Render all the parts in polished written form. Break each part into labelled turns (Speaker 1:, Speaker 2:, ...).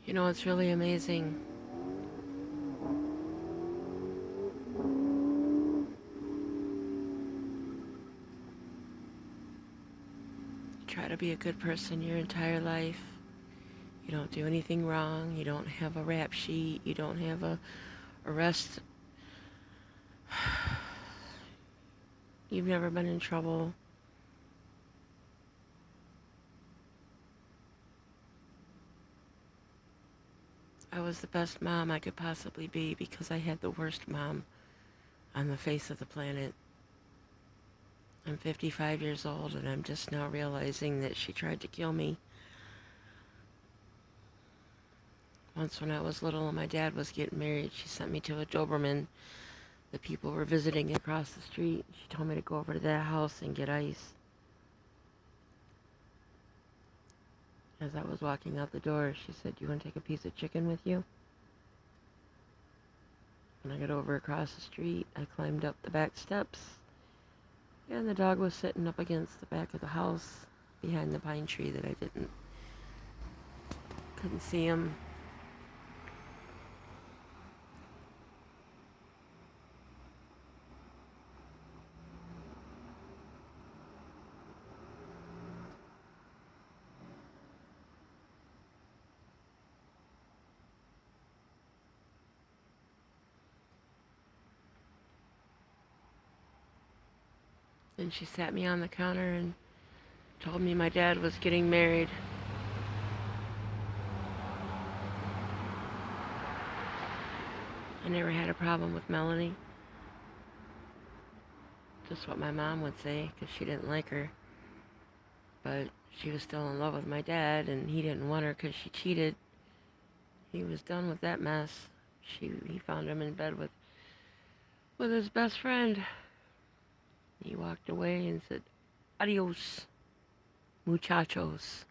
Speaker 1: You know, it's really amazing. You try to be a good person your entire life. You don't do anything wrong. You don't have a rap sheet. You don't have a arrest. You've never been in trouble. I was the best mom I could possibly be because I had the worst mom on the face of the planet. I'm 55 years old and I'm just now realizing that she tried to kill me. Once when I was little and my dad was getting married, she sent me to a Doberman. The people were visiting across the street. She told me to go over to that house and get ice. As I was walking out the door, she said, "Do you want to take a piece of chicken with you?" When I got over across the street, I climbed up the back steps, and the dog was sitting up against the back of the house behind the pine tree that I couldn't see him. Then she sat me on the counter and told me my dad was getting married. I never had a problem with Melanie. Just what my mom would say, because she didn't like her. But she was still in love with my dad, and he didn't want her because she cheated. He was done with that mess. He found him in bed with his best friend. He walked away and said, "Adios, muchachos."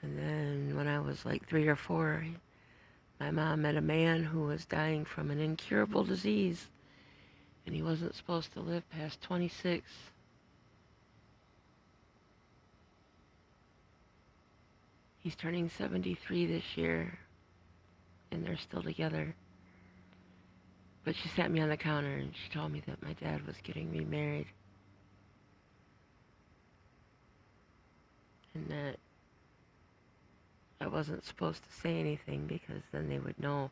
Speaker 1: And then when I was like 3 or 4, my mom met a man who was dying from an incurable disease, and he wasn't supposed to live past 26. He's turning 73 this year, and they're still together. But she sat me on the counter and she told me that my dad was getting remarried, and that I wasn't supposed to say anything because then they would know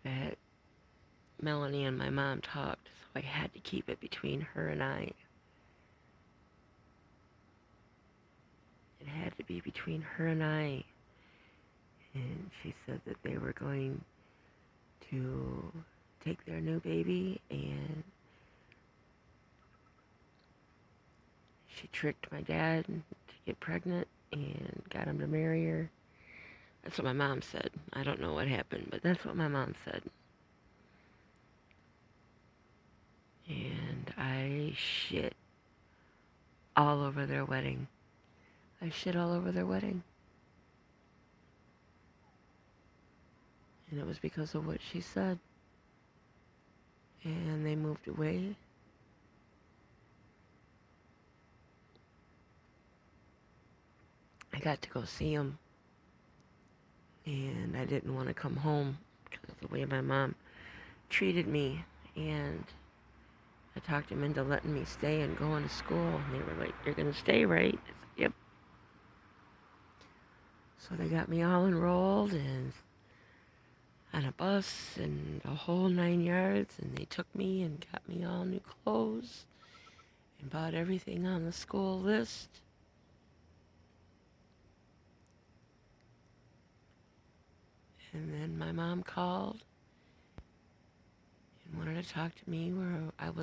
Speaker 1: that Melanie and my mom talked, so I had to keep it between her and I. It had to be between her and I. And she said that they were going to take their new baby, and she tricked my dad to get pregnant and got him to marry her. That's what my mom said. I don't know what happened, but that's what my mom said. And I shit all over their wedding. I shit all over their wedding. And it was because of what she said. And they moved away. I got to go see him. And I didn't want to come home because of the way my mom treated me. And I talked him into letting me stay and going to school. And they were like, "You're going to stay, right?" I said, "Yep." So they got me all enrolled and on a bus and a whole 9 yards. And they took me and got me all new clothes and bought everything on the school list. And then my mom called and wanted to talk to me where I was